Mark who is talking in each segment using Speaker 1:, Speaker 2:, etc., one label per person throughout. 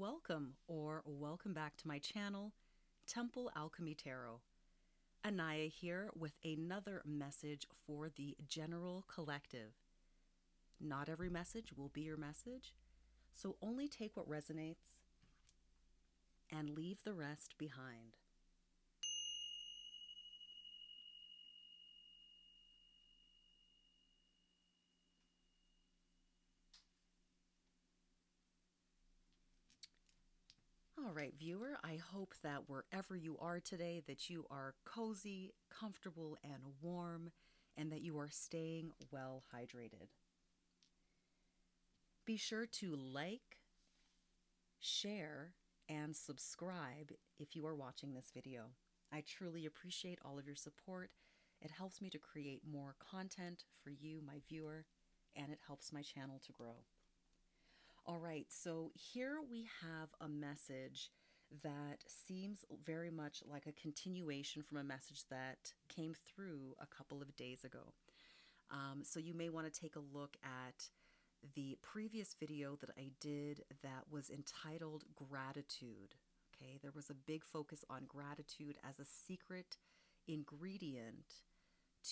Speaker 1: welcome or welcome back to my channel, Temple Alchemy Tarot. Anaya here with another message for the general collective. Not every message will be your message, so only take what resonates and leave the rest behind. All right, viewer, I hope that wherever you are today, that you are cozy, comfortable, and warm, and that you are staying well hydrated. Be sure to like, share, and subscribe if you are watching this video. I truly appreciate all of your support. It helps me to create more content for you, my viewer, and it helps my channel to grow. All right, so here we have a message that seems very much like a continuation from a message that came through a couple of days ago. So you may want to take a look at the previous video that I did that was entitled Gratitude. Okay, there was a big focus on gratitude as a secret ingredient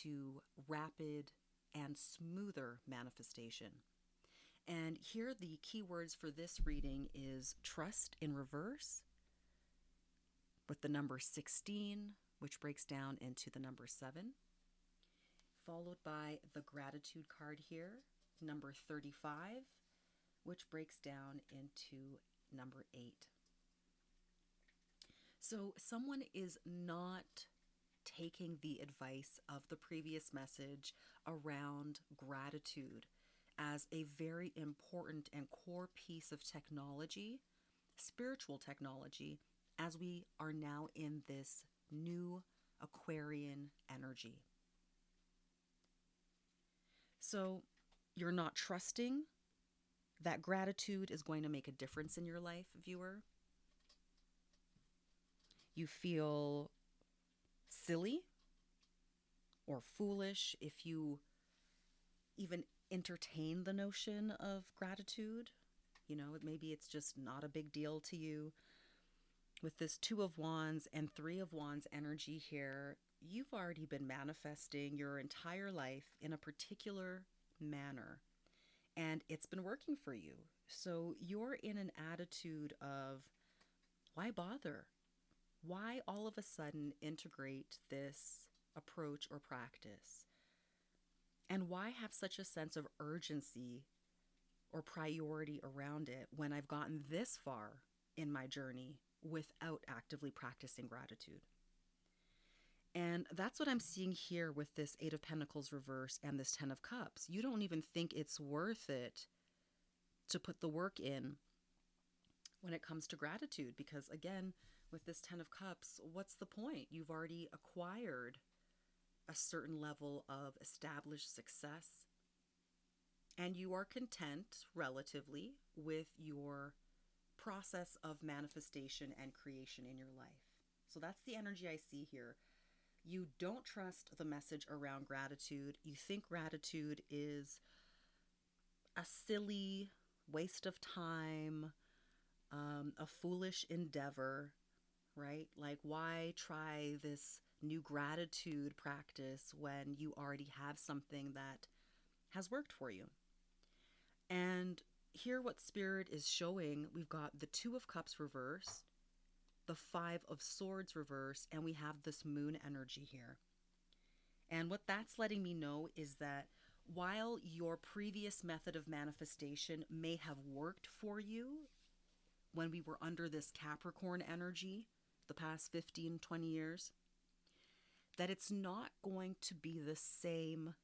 Speaker 1: to rapid and smoother manifestation. And here the keywords for this reading is trust in reverse with the number 16, which breaks down into the number 7, followed by the gratitude card here, number 35, which breaks down into number 8. So someone is not taking the advice of the previous message around gratitude as a very important and core piece of technology, spiritual technology, as we are now in this new Aquarian energy. So you're not trusting that gratitude is going to make a difference in your life, viewer. You feel silly or foolish if you even entertain the notion of gratitude. Maybe it's just not a big deal to you. With this 2 of Wands and 3 of Wands energy here, you've already been manifesting your entire life in a particular manner, and it's been working for you. So you're in an attitude of, why bother? Why all of a sudden integrate this approach or practice? And why have such a sense of urgency or priority around it when I've gotten this far in my journey without actively practicing gratitude? And that's what I'm seeing here with this 8 of Pentacles reverse and this 10 of Cups. You don't even think it's worth it to put the work in when it comes to gratitude, because again, with this 10 of Cups, what's the point? You've already acquired a certain level of established success, and you are content relatively with your process of manifestation and creation in your life. So that's the energy I see here. You don't trust the message around gratitude. You think gratitude is a silly waste of time, a foolish endeavor, right? Like, why try this new gratitude practice when you already have something that has worked for you? And here what Spirit is showing, we've got the 2 of Cups reversed, the 5 of Swords reversed, and we have this moon energy here. And what that's letting me know is that while your previous method of manifestation may have worked for you when we were under this Capricorn energy the past 15, 20 years, that it's not going to be the same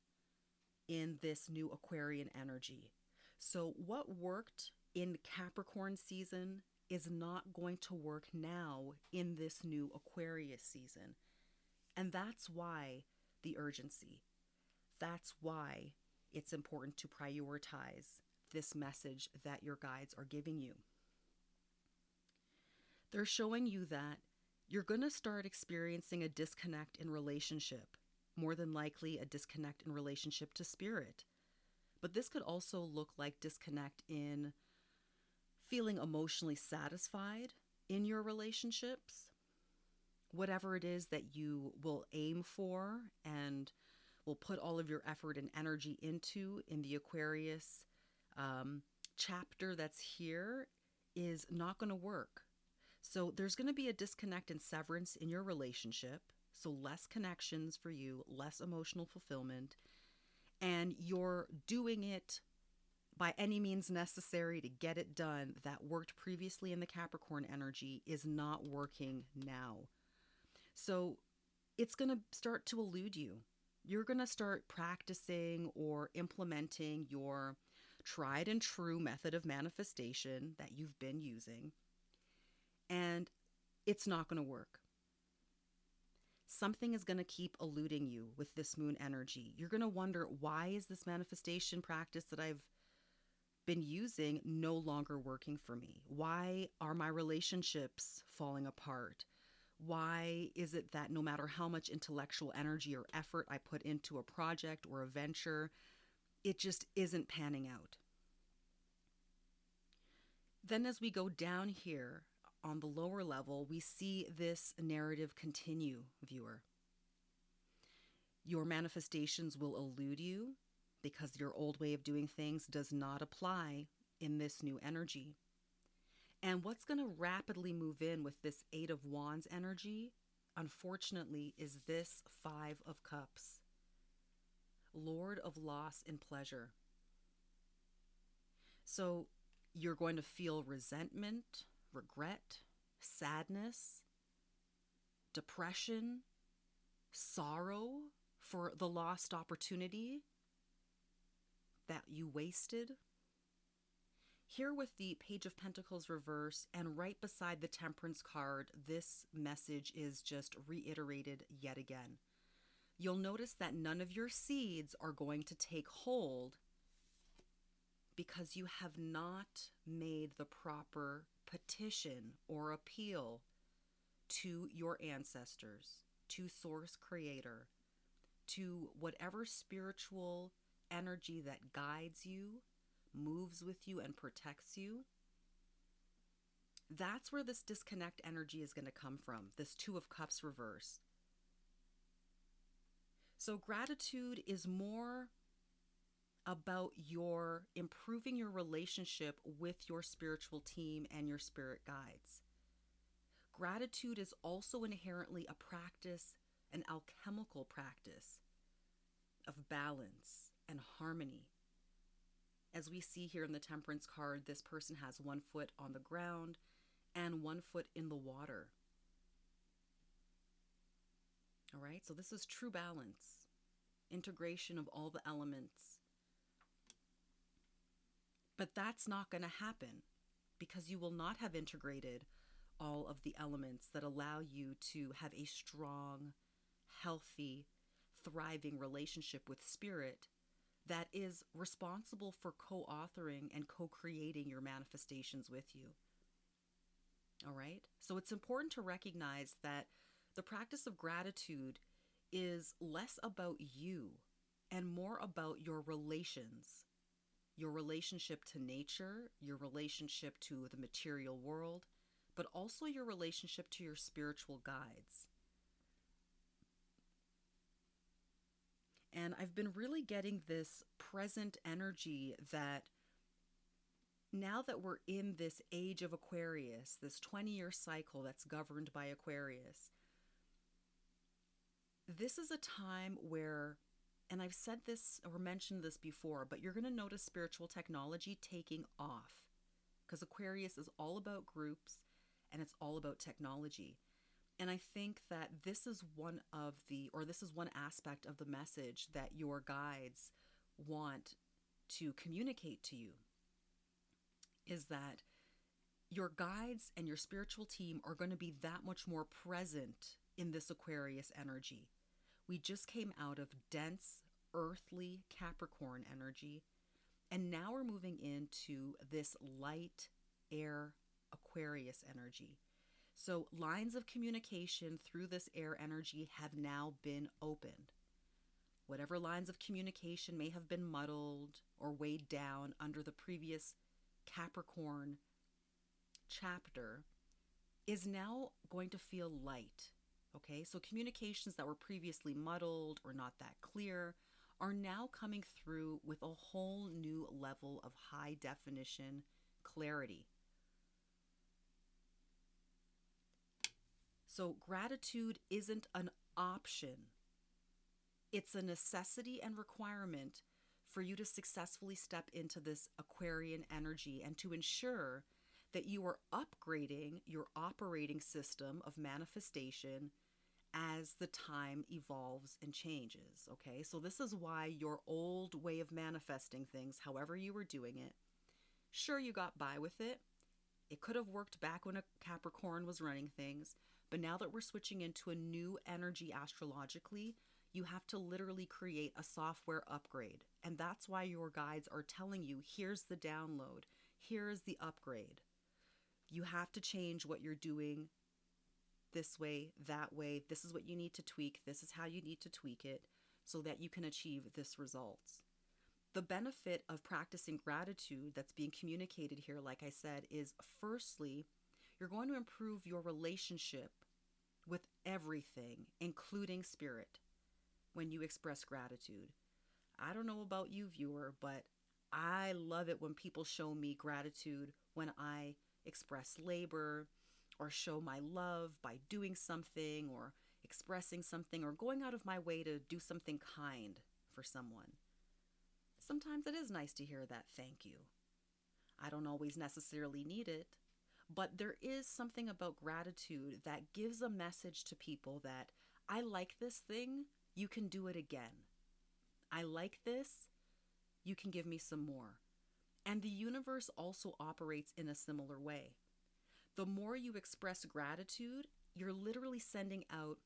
Speaker 1: in this new Aquarian energy. So what worked in Capricorn season is not going to work now in this new Aquarius season. And that's why the urgency. That's why it's important to prioritize this message that your guides are giving you. They're showing you that you're going to start experiencing a disconnect in relationship, more than likely a disconnect in relationship to Spirit. But this could also look like disconnect in feeling emotionally satisfied in your relationships, whatever it is that you will aim for and will put all of your effort and energy into in the Aquarius chapter that's here, is not going to work. So there's going to be a disconnect and severance in your relationship. So less connections for you, less emotional fulfillment, and you're doing it by any means necessary to get it done that worked previously in the Capricorn energy is not working now. So it's going to start to elude you. You're going to start practicing or implementing your tried and true method of manifestation that you've been using, and it's not going to work. Something is going to keep eluding you with this moon energy. You're going to wonder, why is this manifestation practice that I've been using no longer working for me? Why are my relationships falling apart? Why is it that no matter how much intellectual energy or effort I put into a project or a venture, it just isn't panning out? Then as we go down here on the lower level, we see this narrative continue, viewer. Your manifestations will elude you because your old way of doing things does not apply in this new energy. And what's going to rapidly move in with this Eight of Wands energy, unfortunately, is this Five of Cups. Lord of loss and pleasure. So you're going to feel resentment, regret, sadness, depression, sorrow for the lost opportunity that you wasted. Here with the Page of Pentacles reverse and right beside the Temperance card, this message is just reiterated yet again. You'll notice that none of your seeds are going to take hold because you have not made the proper petition or appeal to your ancestors, to Source Creator, to whatever spiritual energy that guides you, moves with you, and protects you. That's where this disconnect energy is going to come from, this Two of Cups reverse. So gratitude is more about your improving your relationship with your spiritual team and your spirit guides. Gratitude is also inherently a practice, an alchemical practice of balance and harmony. As we see here in the Temperance card, this person has 1 foot on the ground and 1 foot in the water. All right, so this is true balance, integration of all the elements. But that's not going to happen because you will not have integrated all of the elements that allow you to have a strong, healthy, thriving relationship with spirit that is responsible for co-authoring and co-creating your manifestations with you. All right? So it's important to recognize that the practice of gratitude is less about you and more about your relations, your relationship to nature, your relationship to the material world, but also your relationship to your spiritual guides. And I've been really getting this present energy that now that we're in this age of Aquarius, this 20-year cycle that's governed by Aquarius, this is a time where, and I've said this or mentioned this before, but you're going to notice spiritual technology taking off because Aquarius is all about groups and it's all about technology. And I think that this is one aspect of the message that your guides want to communicate to you, is that your guides and your spiritual team are going to be that much more present in this Aquarius energy. We just came out of dense, earthly Capricorn energy, and now we're moving into this light air Aquarius energy. So lines of communication through this air energy have now been opened. Whatever lines of communication may have been muddled or weighed down under the previous Capricorn chapter is now going to feel light. Okay, so communications that were previously muddled or not that clear are now coming through with a whole new level of high definition clarity. So gratitude isn't an option. It's a necessity and requirement for you to successfully step into this Aquarian energy and to ensure that you are upgrading your operating system of manifestation as the time evolves and changes. Okay, so this is why your old way of manifesting things, however you were doing it, sure, you got by with it. It could have worked back when a Capricorn was running things, but now that we're switching into a new energy astrologically, you have to literally create a software upgrade. And that's why your guides are telling you, here's the download, here's the upgrade. You have to change what you're doing this way, that way. This is what you need to tweak. This is how you need to tweak it so that you can achieve this results. The benefit of practicing gratitude that's being communicated here, like I said, is firstly, you're going to improve your relationship with everything, including spirit, when you express gratitude. I don't know about you, viewer, but I love it when people show me gratitude when I express labor or show my love by doing something or expressing something or going out of my way to do something kind for someone. Sometimes it is nice to hear that thank you. I don't always necessarily need it, but there is something about gratitude that gives a message to people that I like this thing, you can do it again. I like this, you can give me some more. And the universe also operates in a similar way. The more you express gratitude, you're literally sending out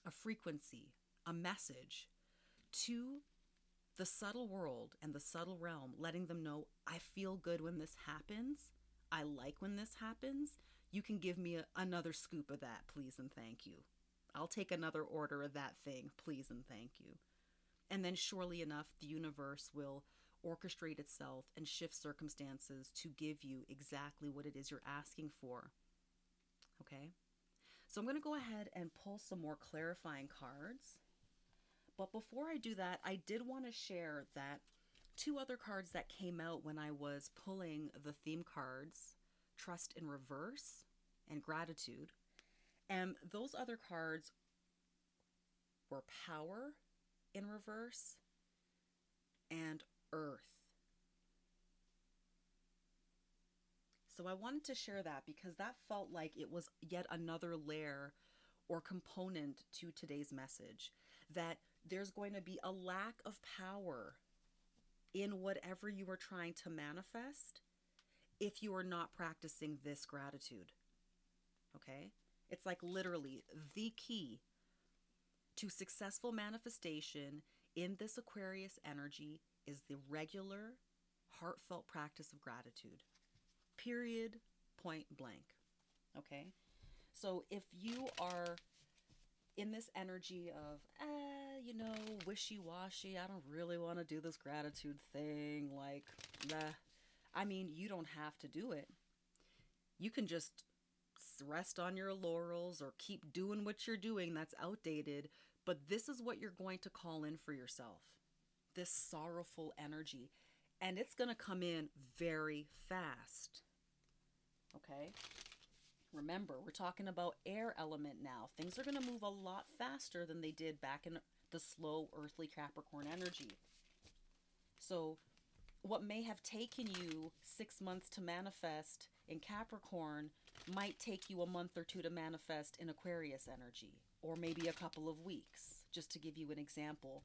Speaker 1: a frequency, a message to the subtle world and the subtle realm, letting them know, I feel good when this happens. I like when this happens. You can give me another scoop of that, please and thank you. I'll take another order of that thing, please and thank you. And then surely enough, the universe will orchestrate itself and shift circumstances to give you exactly what it is you're asking for. Okay? So I'm going to go ahead and pull some more clarifying cards. But before I do that, I did want to share that two other cards that came out when I was pulling the theme cards, Trust in Reverse and Gratitude. And those other cards were Power in Reverse and Earth. So I wanted to share that because that felt like it was yet another layer or component to today's message, that there's going to be a lack of power in whatever you are trying to manifest if you are not practicing this gratitude. Okay? It's like literally the key to successful manifestation in this Aquarius energy is the regular, heartfelt practice of gratitude. Period, point blank. Okay? So if you are in this energy of, wishy-washy, I don't really want to do this gratitude thing, like, I mean, you don't have to do it. You can just rest on your laurels or keep doing what you're doing that's outdated, but this is what you're going to call in for yourself, this sorrowful energy, and it's going to come in very fast. Okay? Remember, we're talking about air element now. Things are going to move a lot faster than they did back in the slow earthly Capricorn energy. So what may have taken you 6 months to manifest in Capricorn might take you a month or two to manifest in Aquarius energy, or maybe a couple of weeks, just to give you an example.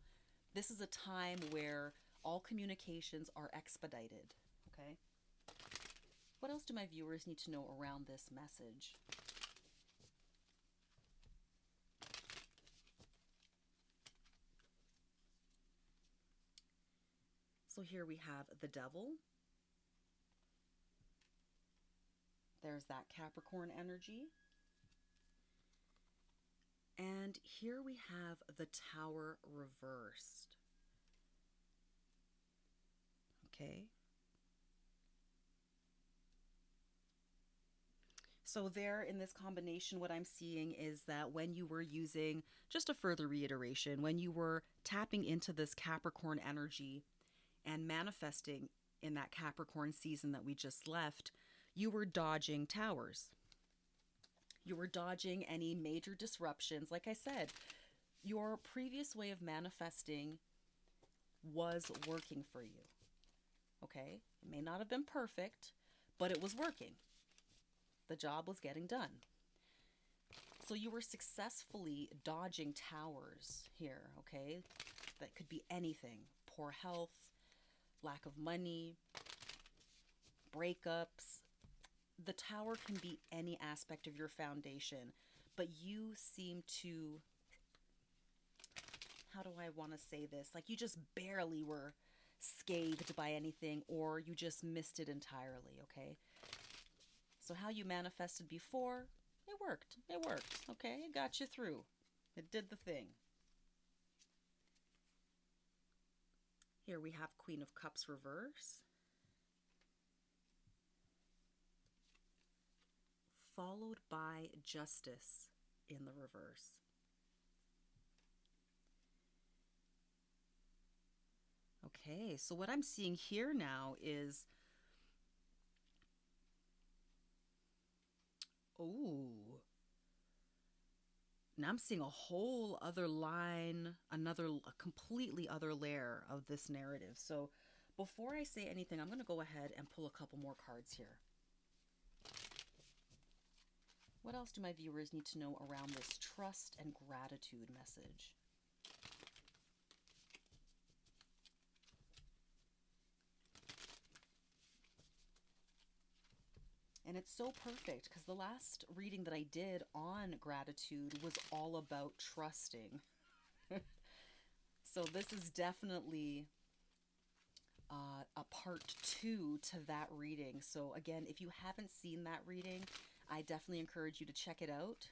Speaker 1: This is a time where all communications are expedited. Okay? What else do my viewers need to know around this message? So here we have the Devil. There's that Capricorn energy. And here we have the Tower reversed. Okay. So there in this combination, what I'm seeing is that when you were using, just a further reiteration, when you were tapping into this Capricorn energy and manifesting in that Capricorn season that we just left, you were dodging towers. You were dodging any major disruptions. Like I said, your previous way of manifesting was working for you. Okay? It may not have been perfect, but it was working. The job was getting done. So you were successfully dodging towers here, okay? That could be anything. Poor health, lack of money, breakups. The tower can be any aspect of your foundation, but you seem to, how do I want to say this? Like you just barely were scathed by anything, or you just missed it entirely, okay? So how you manifested before, it worked. It worked, okay? It got you through. It did the thing. Here we have Queen of Cups reverse, followed by Justice in the reverse. Okay, so what I'm seeing here now is, oh, now I'm seeing a whole other line, a completely other layer of this narrative. So before I say anything, I'm going to go ahead and pull a couple more cards here. What else do my viewers need to know around this trust and gratitude message? And it's so perfect because the last reading that I did on gratitude was all about trusting. So this is definitely a part 2 to that reading. So again, if you haven't seen that reading, I definitely encourage you to check it out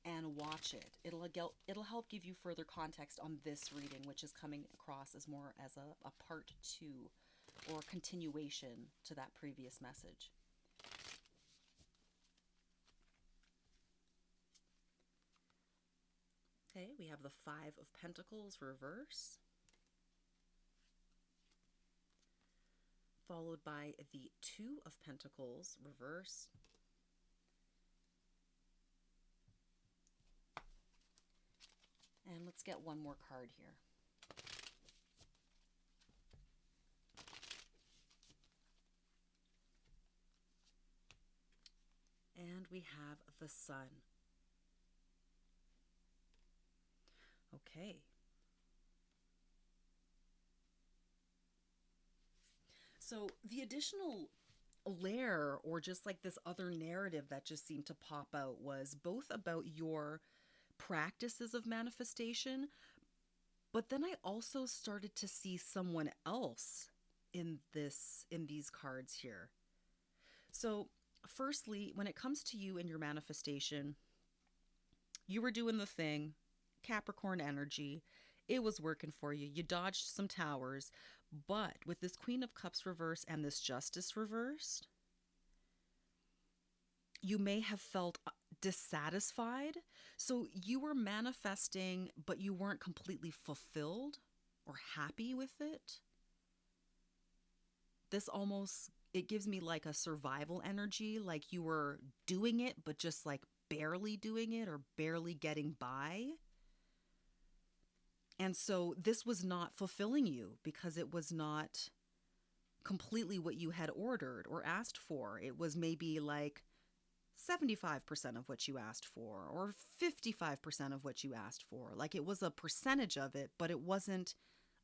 Speaker 1: and watch it. It'll help give you further context on this reading, which is coming across as more as a part 2 or continuation to that previous message. Okay, we have the Five of Pentacles reverse, followed by the Two of Pentacles reverse, and let's get one more card here. And we have the Sun. Okay. So the additional layer, or just like this other narrative that just seemed to pop out, was both about your practices of manifestation, but then I also started to see someone else in these cards here. So firstly, when it comes to you and your manifestation, you were doing the thing, Capricorn energy. It was working for you. You dodged some towers. But with this Queen of Cups reverse and this Justice reversed, you may have felt dissatisfied. So you were manifesting, but you weren't completely fulfilled or happy with it. This almost, it gives me like a survival energy, like you were doing it, but just like barely doing it or barely getting by. And so this was not fulfilling you because it was not completely what you had ordered or asked for. It was maybe like 75% of what you asked for or 55% of what you asked for. Like it was a percentage of it, but it wasn't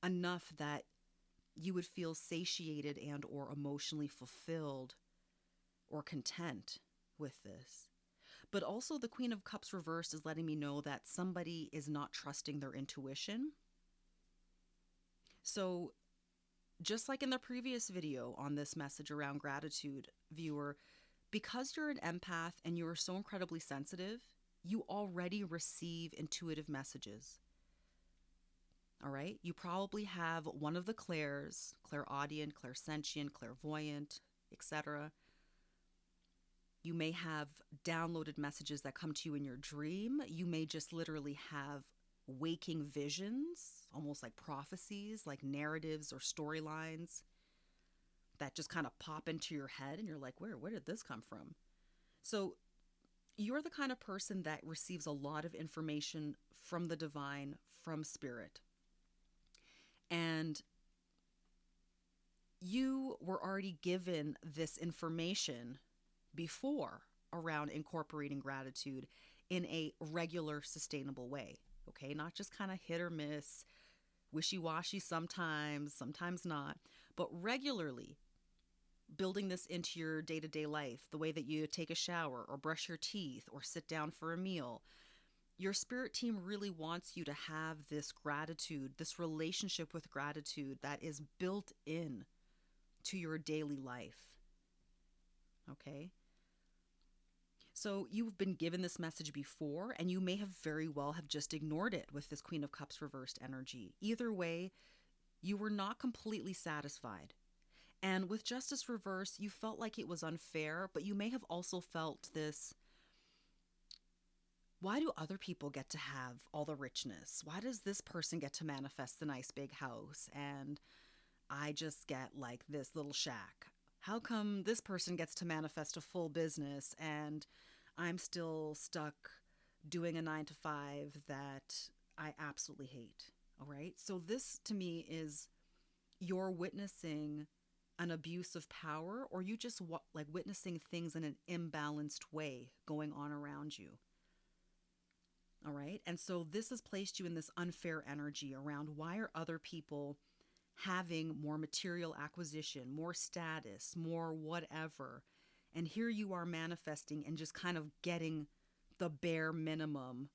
Speaker 1: enough that you would feel satiated and or emotionally fulfilled or content with this. But also the Queen of Cups reversed is letting me know that somebody is not trusting their intuition. So just like in the previous video on this message around gratitude, viewer, because you're an empath and you are so incredibly sensitive, you already receive intuitive messages. All right? You probably have one of the clairs, clairaudient, clairsentient, clairvoyant, etc. You may have downloaded messages that come to you in your dream. You may just literally have waking visions, almost like prophecies, like narratives or storylines that just kind of pop into your head and you're like, where did this come from? So you're the kind of person that receives a lot of information from the divine, from spirit. And you were already given this information before around incorporating gratitude in a regular, sustainable way. Okay, not just kind of hit or miss, wishy washy sometimes, sometimes not, but regularly building this into your day to day life, the way that you take a shower or brush your teeth or sit down for a meal. Your spirit team really wants you to have this gratitude, this relationship with gratitude that is built in to your daily life. Okay? So you've been given this message before, and you may have very well have just ignored it with this Queen of Cups reversed energy. Either way, you were not completely satisfied. And with Justice reverse, you felt like it was unfair, but you may have also felt this, why do other people get to have all the richness? Why does this person get to manifest the nice big house and I just get like this little shack? How come this person gets to manifest a full business and I'm still stuck doing a 9 to 5 that I absolutely hate? All right. So this to me is you're witnessing an abuse of power, or you just like witnessing things in an imbalanced way going on around you. All right. And so this has placed you in this unfair energy around why are other people having more material acquisition, more status, more whatever. And here you are manifesting and just kind of getting the bare minimum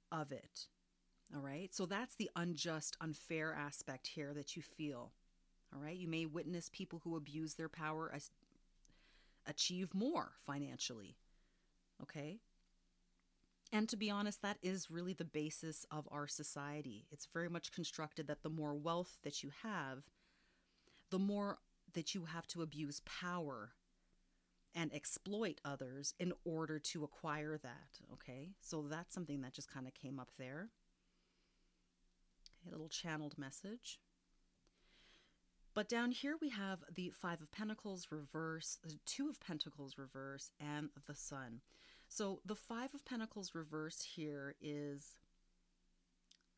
Speaker 1: of it. All right. So that's the unjust, unfair aspect here that you feel. All right. You may witness people who abuse their power achieve more financially. Okay. And to be honest, that is really the basis of our society. It's very much constructed that the more wealth that you have, the more that you have to abuse power and exploit others in order to acquire that. Okay. So that's something that just kind of came up there. Okay, a little channeled message. But down here we have the Five of Pentacles reverse, the Two of Pentacles reverse, and the Sun. So the Five of Pentacles reverse here is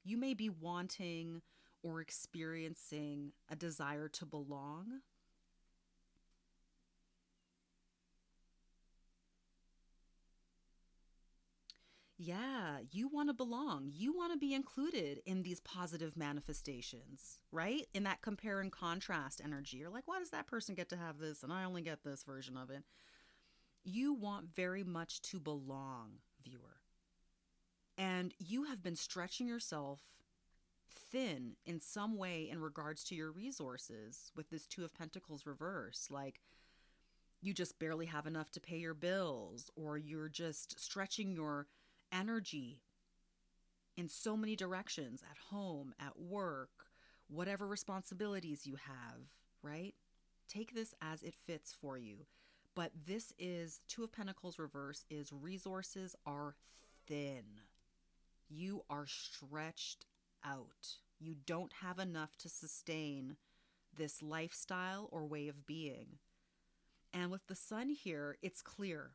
Speaker 1: you may be wanting or experiencing a desire to belong. Yeah, you want to belong. You want to be included in these positive manifestations, right? In that compare and contrast energy. You're like, why does that person get to have this and I only get this version of it? You want very much to belong, viewer. And you have been stretching yourself thin in some way in regards to your resources with this Two of Pentacles reverse. Like you just barely have enough to pay your bills, or you're just stretching your energy in so many directions at home, at work, whatever responsibilities you have, right? Take this as it fits for you. But this is Two of Pentacles reverse is resources are thin. You are stretched out. You don't have enough to sustain this lifestyle or way of being. And with the Sun here, it's clear.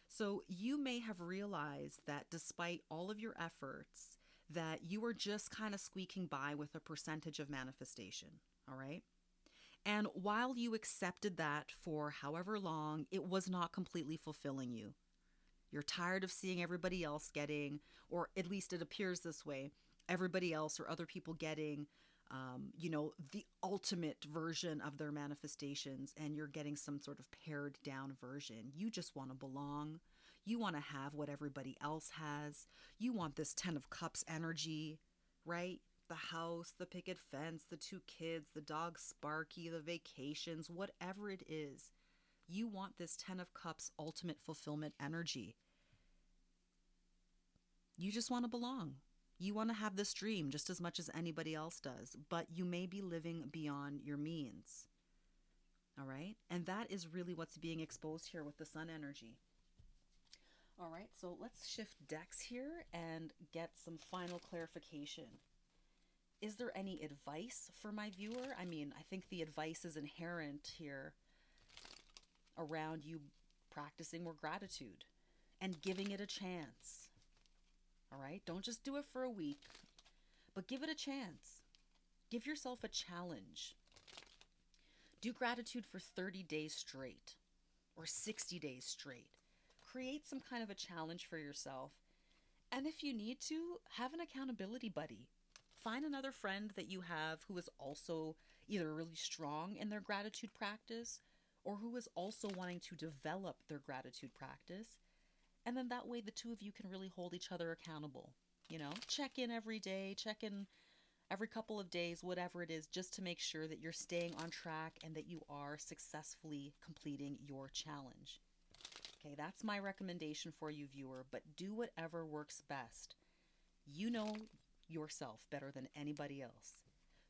Speaker 1: So you may have realized that despite all of your efforts, that you were just kind of squeaking by with a percentage of manifestation, all right? And while you accepted that for however long, it was not completely fulfilling you. You're tired of seeing everybody else getting, or at least it appears this way, everybody else or other people getting, the ultimate version of their manifestations, and you're getting some sort of pared down version. You just want to belong. You want to have what everybody else has. You want this 10 of Cups energy, right? The house, the picket fence, the 2 kids, the dog Sparky, the vacations, whatever it is. You want this 10 of Cups ultimate fulfillment energy. You just want to belong. You want to have this dream just as much as anybody else does, but you may be living beyond your means. All right. And that is really what's being exposed here with the sun energy. All right. So let's shift decks here and get some final clarification. Is there any advice for my viewer? I mean, I think the advice is inherent here around you practicing more gratitude and giving it a chance. All right? Don't just do it for a week, but give it a chance. Give yourself a challenge. Do gratitude for 30 days straight or 60 days straight. Create some kind of a challenge for yourself. And if you need to, have an accountability buddy. Find another friend that you have who is also either really strong in their gratitude practice or who is also wanting to develop their gratitude practice. And then that way the two of you can really hold each other accountable. You know, check in every day, check in every couple of days, whatever it is, just to make sure that you're staying on track and that you are successfully completing your challenge. Okay, that's my recommendation for you, viewer, but do whatever works best. You know yourself better than anybody else.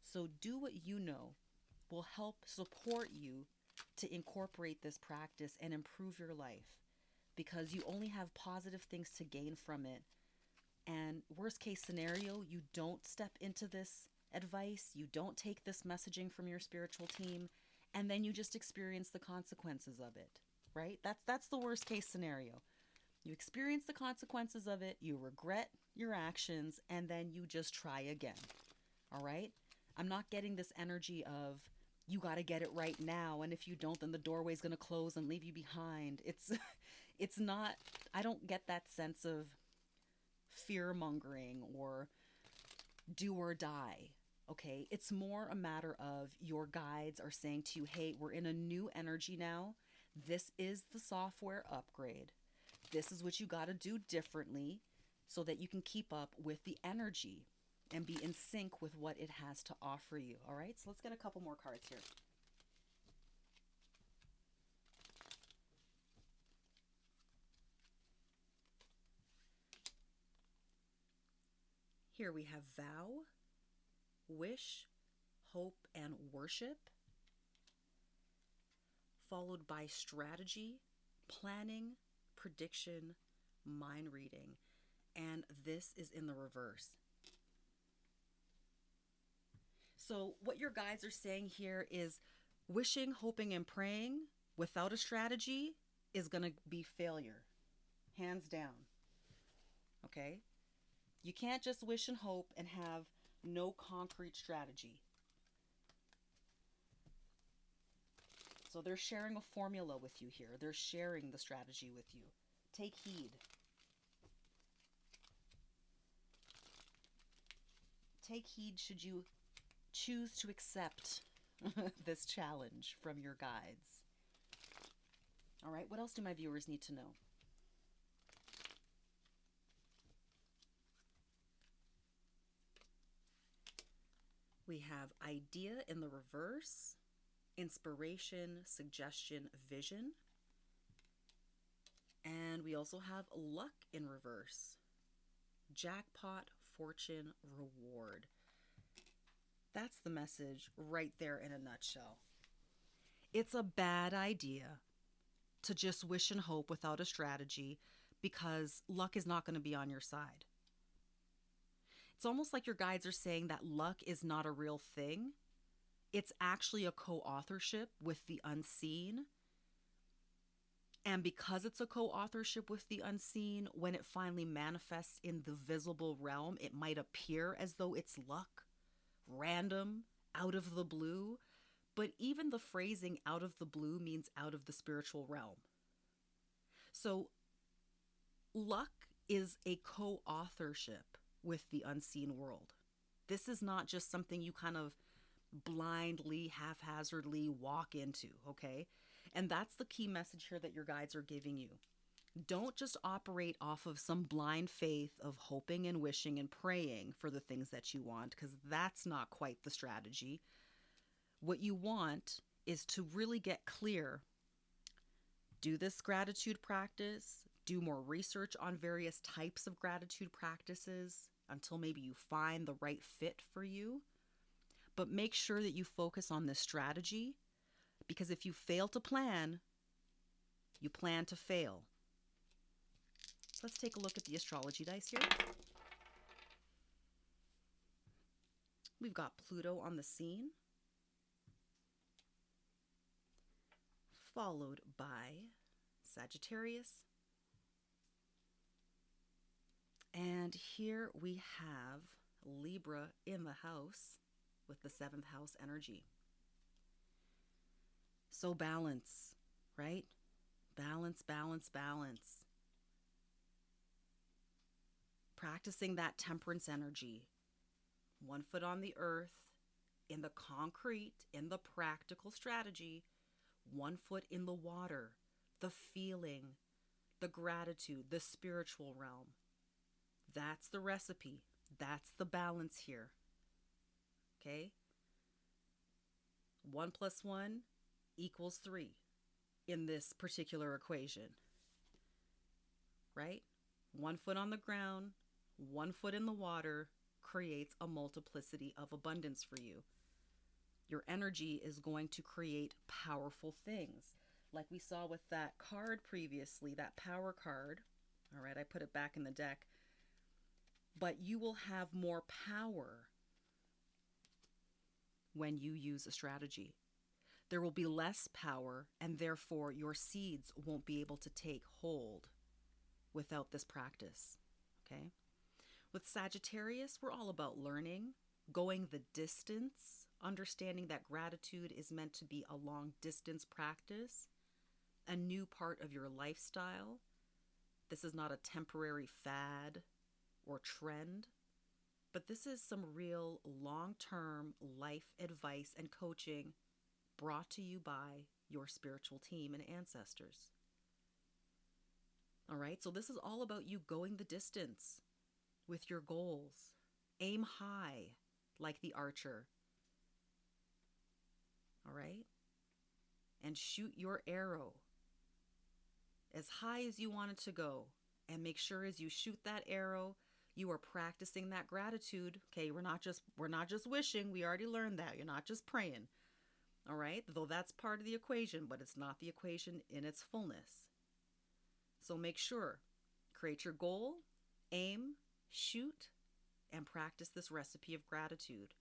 Speaker 1: So do what you know will help support you to incorporate this practice and improve your life, because you only have positive things to gain from it. And worst case scenario, you don't step into this advice, you don't take this messaging from your spiritual team, and then you just experience the consequences of it, right? That's the worst case scenario. You experience the consequences of it, you regret your actions, and then you just try again. All right? I'm not getting this energy of you got to get it right now, and if you don't, then the doorway's going to close and leave you behind. It's not, I don't get that sense of fear mongering or do or die. Okay? It's more a matter of your guides are saying to you, hey, we're in a new energy now. This is the software upgrade. This is what you got to do differently so that you can keep up with the energy and be in sync with what it has to offer you. All right, so let's get a couple more cards here. Here we have vow, wish, hope, and worship, followed by strategy, planning, prediction, mind reading. And this is in the reverse. So what your guides are saying here is wishing, hoping, and praying without a strategy is going to be failure. Hands down. Okay? You can't just wish and hope and have no concrete strategy. So they're sharing a formula with you here. They're sharing the strategy with you. Take heed. Take heed should you choose to accept this challenge from your guides. All right, what else do my viewers need to know? We have idea in the reverse, inspiration, suggestion, vision. And we also have luck in reverse, jackpot, fortune, reward. That's the message right there in a nutshell. It's a bad idea to just wish and hope without a strategy because luck is not going to be on your side. It's almost like your guides are saying that luck is not a real thing. It's actually a co-authorship with the unseen. And because it's a co-authorship with the unseen, when it finally manifests in the visible realm, it might appear as though it's luck, random, out of the blue. But even the phrasing out of the blue means out of the spiritual realm. So luck is a co-authorship with the unseen world. This is not just something you kind of blindly, haphazardly walk into, okay? And that's the key message here that your guides are giving you. Don't just operate off of some blind faith of hoping and wishing and praying for the things that you want, because that's not quite the strategy. What you want is to really get clear. Do this gratitude practice. Do more research on various types of gratitude practices until maybe you find the right fit for you. But make sure that you focus on this strategy. Because if you fail to plan, you plan to fail. Let's take a look at the astrology dice here. We've got Pluto on the scene, followed by Sagittarius. And here we have Libra in the house with the 7th house energy. So balance, right? Balance, balance, balance. Practicing that temperance energy. 1 foot on the earth, in the concrete, in the practical strategy. 1 foot in the water, the feeling, the gratitude, the spiritual realm. That's the recipe. That's the balance here. Okay? 1 + 1 = 3 in this particular equation. Right? 1 foot on the ground, 1 foot in the water creates a multiplicity of abundance for you. Your energy is going to create powerful things. Like we saw with that card previously, that power card. All right, I put it back in the deck. But you will have more power when you use a strategy. There will be less power, and therefore your seeds won't be able to take hold without this practice. Okay? With Sagittarius, we're all about learning, going the distance, understanding that gratitude is meant to be a long distance practice, a new part of your lifestyle. This is not a temporary fad or trend, but this is some real long-term life advice and coaching brought to you by your spiritual team and ancestors. All right, so this is all about you going the distance with your goals. Aim high like the archer. All right? And shoot your arrow as high as you want it to go. And make sure as you shoot that arrow, you are practicing that gratitude. Okay, we're not just wishing. We already learned that. You're not just praying. All right? Though that's part of the equation, but it's not the equation in its fullness. So make sure, create your goal, aim, shoot, and practice this recipe of gratitude.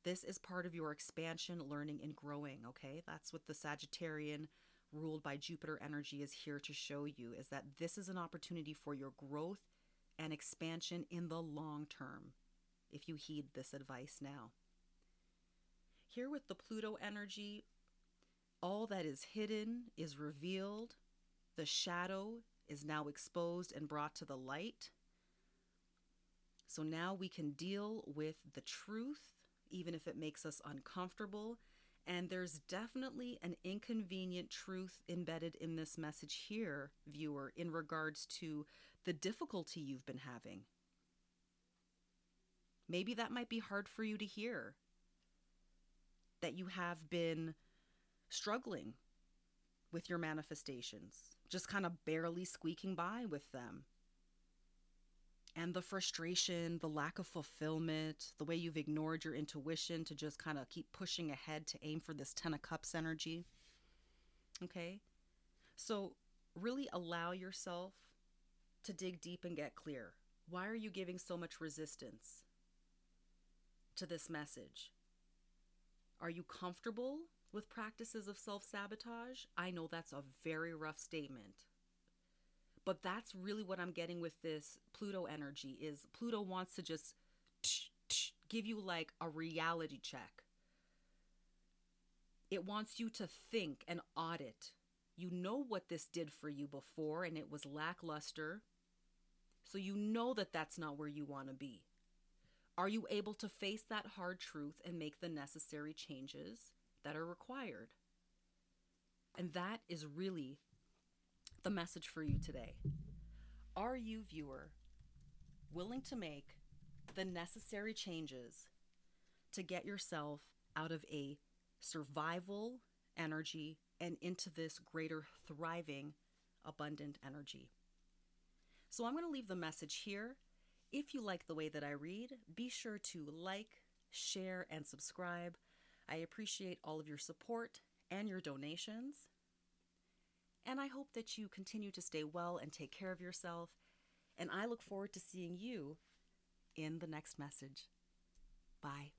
Speaker 1: This is part of your expansion, learning, and growing, okay? That's what the Sagittarian ruled by Jupiter energy is here to show you, is that this is an opportunity for your growth and expansion in the long term, if you heed this advice now. Here with the Pluto energy, all that is hidden is revealed. The shadow is now exposed and brought to the light. So now we can deal with the truth, even if it makes us uncomfortable. And there's definitely an inconvenient truth embedded in this message here, viewer, in regards to the difficulty you've been having. Maybe that might be hard for you to hear, that you have been struggling with your manifestations, just kind of barely squeaking by with them. And the frustration, the lack of fulfillment, the way you've ignored your intuition to just kind of keep pushing ahead to aim for this 10 of Cups energy. Okay? So really allow yourself to dig deep and get clear. Why are you giving so much resistance to this message? Are you comfortable with practices of self-sabotage? I know that's a very rough statement. But that's really what I'm getting with this Pluto energy, is Pluto wants to just give you like a reality check. It wants you to think and audit. You know what this did for you before, and it was lackluster. So you know that that's not where you want to be. Are you able to face that hard truth and make the necessary changes that are required? And that is really the message for you today. Are you, viewer, willing to make the necessary changes to get yourself out of a survival energy and into this greater thriving, abundant energy? So I'm going to leave the message here. If you like the way that I read, be sure to like, share, and subscribe. I appreciate all of your support and your donations. And I hope that you continue to stay well and take care of yourself. And I look forward to seeing you in the next message. Bye.